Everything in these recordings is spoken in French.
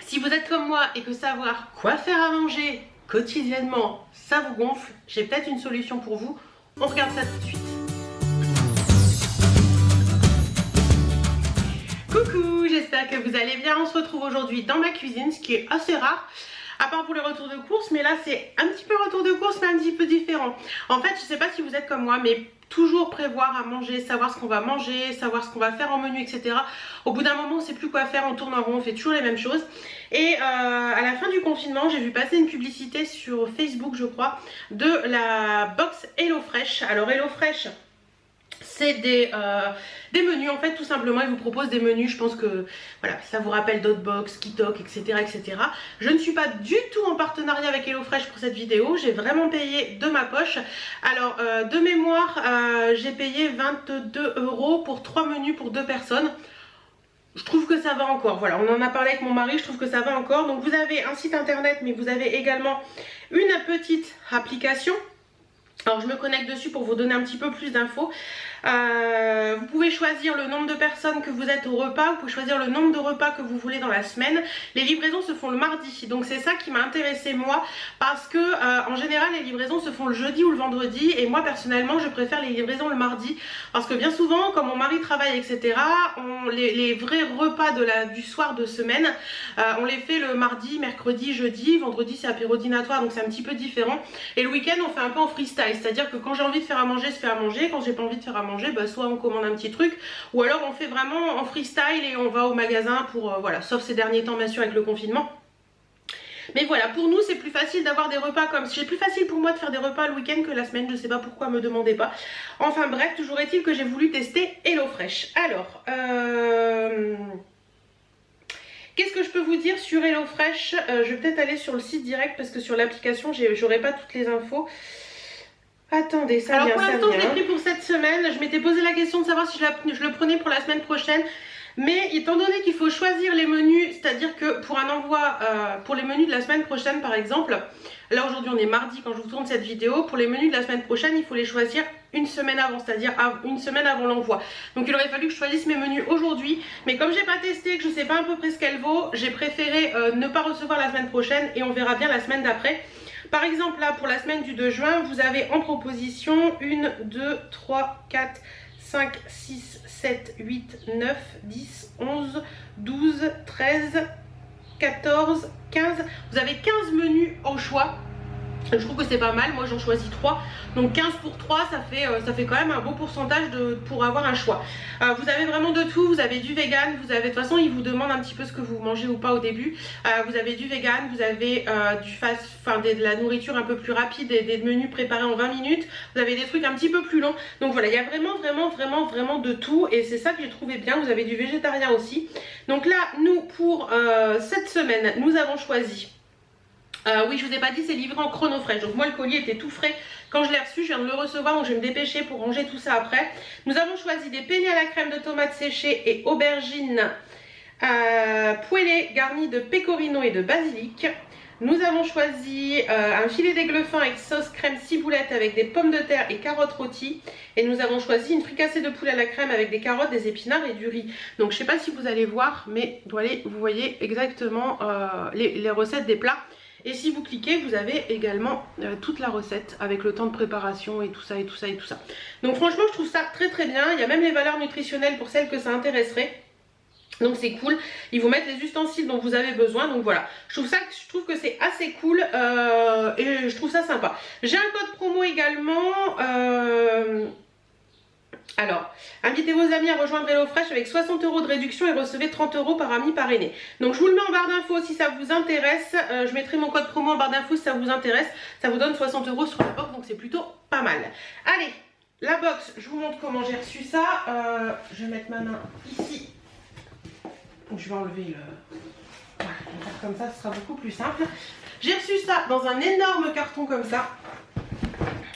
Si vous êtes comme moi et que savoir quoi faire à manger quotidiennement, ça vous gonfle, j'ai peut-être une solution pour vous. On regarde ça tout de suite. Coucou, j'espère que vous allez bien. On se retrouve aujourd'hui dans ma cuisine, ce qui est assez rare. À part pour les retours de course, mais là c'est un petit peu retour de course, mais un petit peu différent. En fait, je sais pas si vous êtes comme moi, mais toujours prévoir à manger, savoir ce qu'on va manger, savoir ce qu'on va faire en menu, etc. Au bout d'un moment, on sait plus quoi faire, on tourne en rond, on fait toujours les mêmes choses. Et à la fin du confinement, j'ai vu passer une publicité sur Facebook, je crois, de la box HelloFresh. Alors HelloFresh, c'est des menus en fait, tout simplement. Ils vous proposent des menus, je pense que voilà, ça vous rappelle d'autres box, Kitok, etc., etc. Je ne suis pas du tout en partenariat avec HelloFresh pour cette vidéo, j'ai vraiment payé de ma poche. Alors de mémoire, j'ai payé 22 € pour 3 menus pour 2 personnes. Je trouve que ça va encore, voilà, on en a parlé avec mon mari, je trouve que ça va encore. Donc vous avez un site internet, mais vous avez également une petite application. Alors je me connecte dessus pour vous donner un petit peu plus d'infos. Vous pouvez choisir le nombre de personnes que vous êtes au repas, vous pouvez choisir le nombre de repas que vous voulez dans la semaine. Les livraisons se font le mardi, donc c'est ça qui m'a intéressée moi, parce que en général les livraisons se font le jeudi ou le vendredi, et moi personnellement je préfère les livraisons le mardi, parce que bien souvent quand mon mari travaille, etc., les vrais repas du soir de semaine, on les fait le mardi, mercredi, jeudi, vendredi c'est apéro dînatoire, donc c'est un petit peu différent, et le week-end on fait un peu en freestyle. C'est-à-dire que quand j'ai envie de faire à manger, je fais à manger. Quand j'ai pas envie de faire à manger, bah, soit on commande un petit truc, ou alors on fait vraiment en freestyle et on va au magasin pour voilà, sauf ces derniers temps bien sûr avec le confinement. Mais voilà, pour nous c'est plus facile d'avoir des repas comme... C'est plus facile pour moi de faire des repas le week-end que la semaine, je sais pas pourquoi, me demandez pas. Enfin bref, toujours est-il que j'ai voulu tester HelloFresh. Alors, qu'est-ce que je peux vous dire sur HelloFresh? Je vais peut-être aller sur le site direct parce que sur l'application, j'aurai pas toutes les infos. Attendez, ça vient. Alors pour l'instant je l'ai pris pour cette semaine. Je m'étais posé la question de savoir si je le prenais pour la semaine prochaine. Mais étant donné qu'il faut choisir les menus, c'est-à-dire que pour un envoi, pour les menus de la semaine prochaine par exemple, là aujourd'hui on est mardi quand je vous tourne cette vidéo, pour les menus de la semaine prochaine il faut les choisir une semaine avant, c'est-à-dire une semaine avant l'envoi. Donc il aurait fallu que je choisisse mes menus aujourd'hui, mais comme j'ai pas testé, que je sais pas à peu près ce qu'elle vaut, j'ai préféré ne pas recevoir la semaine prochaine et on verra bien la semaine d'après. Par exemple là pour la semaine du 2 juin vous avez en proposition 1, 2, 3, 4, 5, 6, 7, 8, 9, 10, 11, 12, 13, 14, 15. Vous avez 15 menus au choix. Je trouve que c'est pas mal, moi j'en choisis 3. Donc 15 pour 3 ça fait quand même un beau pourcentage pour avoir un choix. Vous avez vraiment de tout, vous avez du vegan, vous avez, de toute façon ils vous demandent un petit peu ce que vous mangez ou pas au début. Vous avez du vegan, vous avez de la nourriture un peu plus rapide, des menus préparés en 20 minutes. Vous avez des trucs un petit peu plus longs. Donc voilà, il y a vraiment de tout et c'est ça que j'ai trouvé bien. Vous avez du végétarien aussi. Donc là, nous pour cette semaine, nous avons choisi... oui, je vous ai pas dit, c'est livré en chronofresh. Donc moi le colis était tout frais quand je l'ai reçu, je viens de le recevoir, donc je vais me dépêcher pour ranger tout ça après. Nous avons choisi des penne à la crème de tomates séchées et aubergines poêlées garnies de pecorino et de basilic. Nous avons choisi un filet d'aigle fin avec sauce crème ciboulette avec des pommes de terre et carottes rôties. Et nous avons choisi une fricassée de poule à la crème avec des carottes, des épinards et du riz. Donc je sais pas si vous allez voir, mais vous voyez exactement les recettes des plats. Et si vous cliquez, vous avez également toute la recette avec le temps de préparation et tout ça et tout ça et tout ça. Donc franchement, je trouve ça très très bien. Il y a même les valeurs nutritionnelles pour celles que ça intéresserait. Donc c'est cool. Ils vous mettent les ustensiles dont vous avez besoin. Donc voilà, je trouve que c'est assez cool et je trouve ça sympa. J'ai un code promo également. Alors, invitez vos amis à rejoindre HelloFresh avec 60 € de réduction et recevez 30 € par ami parrainé. Donc je vous le mets en barre d'infos si ça vous intéresse. Je mettrai mon code promo en barre d'infos si ça vous intéresse. Ça vous donne 60 € sur la box, donc c'est plutôt pas mal. Allez, la box, je vous montre comment j'ai reçu ça. Je vais mettre ma main ici. Donc je vais enlever le... Voilà, on va faire comme ça, ce sera beaucoup plus simple. J'ai reçu ça dans un énorme carton comme ça.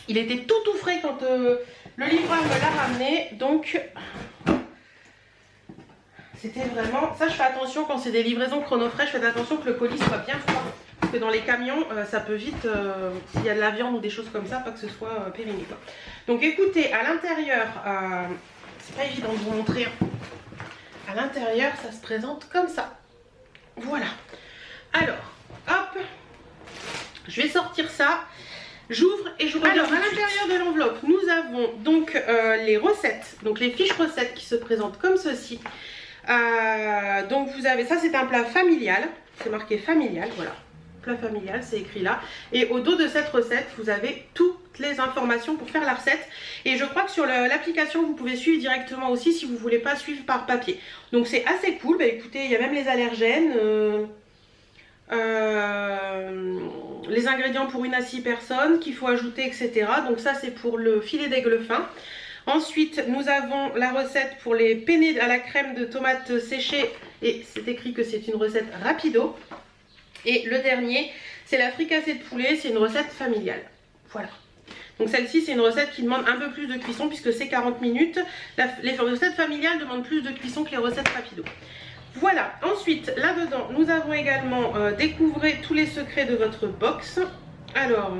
Il était tout frais quand... le livreur me l'a ramené, donc c'était vraiment... Ça, je fais attention quand c'est des livraisons chronofresh, faites attention que le colis soit bien froid. Parce que dans les camions, ça peut vite, s'il y a de la viande ou des choses comme ça, pas que ce soit périmé, quoi. Donc écoutez, à l'intérieur, c'est pas évident de vous montrer. À l'intérieur, ça se présente comme ça. Voilà. Je vais sortir ça. J'ouvre et je reviens. Alors à l'intérieur de l'enveloppe, nous avons donc les recettes, donc les fiches recettes qui se présentent comme ceci. Donc vous avez, ça c'est un plat familial, c'est marqué familial, voilà. Plat familial, c'est écrit là. Et au dos de cette recette, vous avez toutes les informations pour faire la recette. Et je crois que sur l'application, vous pouvez suivre directement aussi si vous ne voulez pas suivre par papier. Donc c'est assez cool. Bah écoutez, il y a même les allergènes, les ingrédients pour 1 à 6 personnes qu'il faut ajouter, etc. Donc ça c'est pour le filet d'aigle fin. Ensuite, nous avons la recette pour les penne à la crème de tomates séchées. Et c'est écrit que c'est une recette rapido. Et le dernier, c'est la fricassée de poulet, c'est une recette familiale. Voilà. Donc celle-ci, c'est une recette qui demande un peu plus de cuisson puisque c'est 40 minutes. Les recettes familiales demandent plus de cuisson que les recettes rapido. Voilà. Ensuite, là-dedans, nous avons également découvrez tous les secrets de votre box. Alors...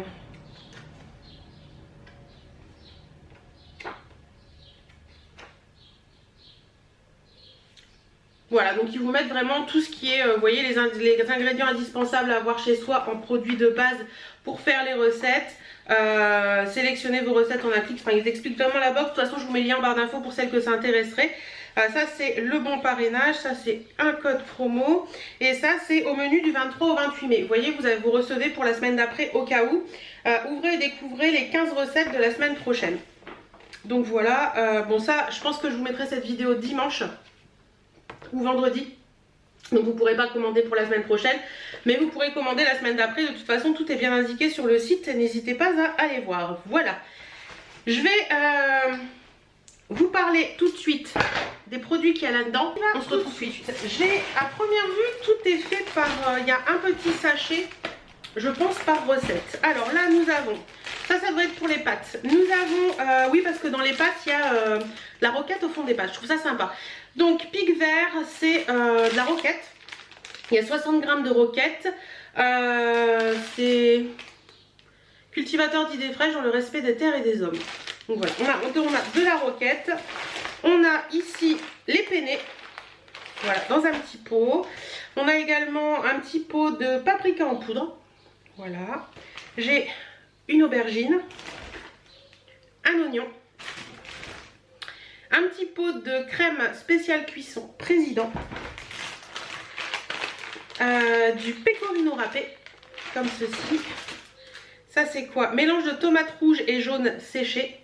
Voilà, donc ils vous mettent vraiment tout ce qui est, vous voyez, les ingrédients indispensables à avoir chez soi en produits de base pour faire les recettes. Sélectionnez vos recettes en applique. Enfin, ils expliquent vraiment la box. De toute façon, je vous mets le lien en barre d'infos pour celles que ça intéresserait. Ça, c'est le bon parrainage. Ça, c'est un code promo. Et ça, c'est au menu du 23 au 28 mai. Vous voyez, vous recevez pour la semaine d'après au cas où. Ouvrez et découvrez les 15 recettes de la semaine prochaine. Donc voilà. Bon, ça, je pense que je vous mettrai cette vidéo dimanche ou vendredi, donc vous ne pourrez pas commander pour la semaine prochaine, mais vous pourrez commander la semaine d'après. De toute façon, tout est bien indiqué sur le site, n'hésitez pas à aller voir. Voilà, je vais vous parler tout de suite des produits qu'il y a là-dedans. On se retrouve tout de suite. J'ai, à première vue, tout est fait par, il y a un petit sachet, je pense, par recette. Alors là, nous avons, ça doit être pour les pâtes. Nous avons, oui, parce que dans les pâtes, il y a la roquette au fond des pâtes, je trouve ça sympa. Donc pic vert, c'est de la roquette. Il y a 60 g de roquette. C'est cultivateur d'idées fraîches dans le respect des terres et des hommes. Donc voilà, on a de la roquette. On a ici les penne. Voilà, dans un petit pot. On a également un petit pot de paprika en poudre. Voilà. J'ai une aubergine. Un oignon. Un petit pot de crème spéciale cuisson président. Du pecorino râpé, comme ceci. Ça c'est quoi? Mélange de tomates rouges et jaunes séchées.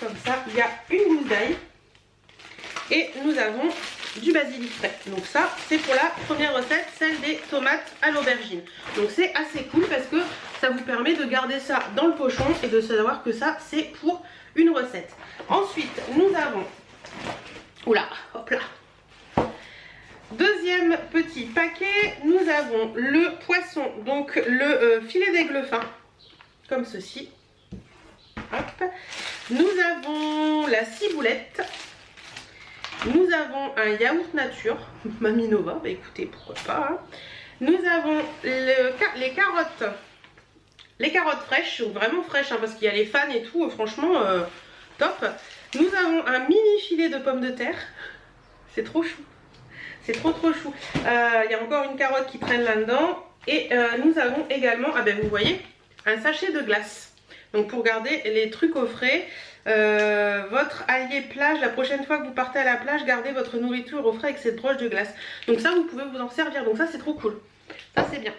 Comme ça, il y a une gousse d'ail. Et nous avons du basilic frais. Donc ça, c'est pour la première recette, celle des tomates à l'aubergine. Donc c'est assez cool parce que ça vous permet de garder ça dans le pochon et de savoir que ça, c'est pour une recette. Ensuite, nous avons... Oula, hop là. Deuxième petit paquet, nous avons le poisson, donc le filet d'aigle fin, comme ceci. Hop. Nous avons la ciboulette. Nous avons un yaourt nature, Mamie Nova, bah écoutez, pourquoi pas. Hein. Nous avons les carottes. Les carottes fraîches, vraiment fraîches, hein, parce qu'il y a les fans et tout, franchement, top. Nous avons un mini filet de pommes de terre. C'est trop chou. C'est trop chou. Il y a encore une carotte qui traîne là-dedans. Et nous avons également, ah ben vous voyez, un sachet de glace. Donc pour garder les trucs au frais. Votre allié plage, la prochaine fois que vous partez à la plage, gardez votre nourriture au frais avec cette broche de glace. Donc ça, vous pouvez vous en servir. Donc ça, c'est trop cool. Ça, c'est bien.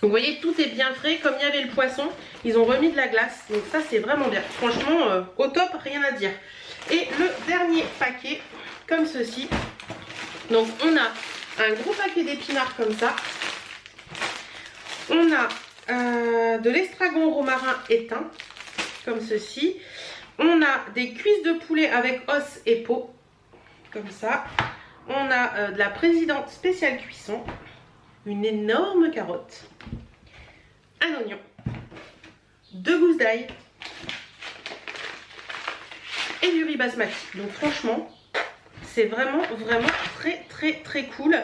Vous voyez, tout est bien frais. Comme il y avait le poisson, ils ont remis de la glace. Donc ça, c'est vraiment bien. Franchement, au top, rien à dire. Et le dernier paquet, comme ceci. Donc on a un gros paquet d'épinards comme ça. On a de l'estragon romarin éteint, comme ceci. On a des cuisses de poulet avec os et peau, comme ça. On a de la présidente spéciale cuisson. Une énorme carotte. Un oignon. 2 gousses d'ail. Et du riz basmati. Donc franchement, c'est vraiment très cool.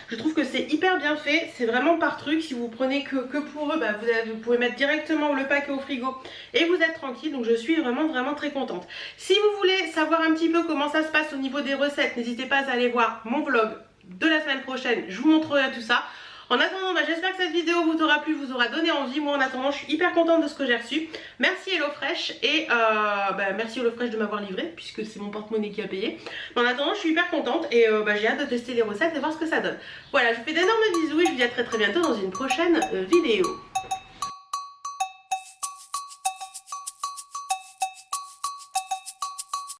Je trouve que c'est hyper bien fait. C'est vraiment par truc. Si vous prenez que pour eux, bah, vous pouvez mettre directement le paquet au frigo et vous êtes tranquille. Donc je suis vraiment très contente. Si vous voulez savoir un petit peu comment ça se passe au niveau des recettes, n'hésitez pas à aller voir mon vlog de la semaine prochaine. Je vous montrerai tout ça. En attendant, j'espère que cette vidéo vous aura plu, vous aura donné envie. Moi en attendant, je suis hyper contente de ce que j'ai reçu. Merci HelloFresh et merci HelloFresh de m'avoir livré puisque c'est mon porte-monnaie qui a payé. Mais en attendant, je suis hyper contente et j'ai hâte de tester les recettes et voir ce que ça donne. Voilà, je vous fais d'énormes bisous et je vous dis à très bientôt dans une prochaine vidéo.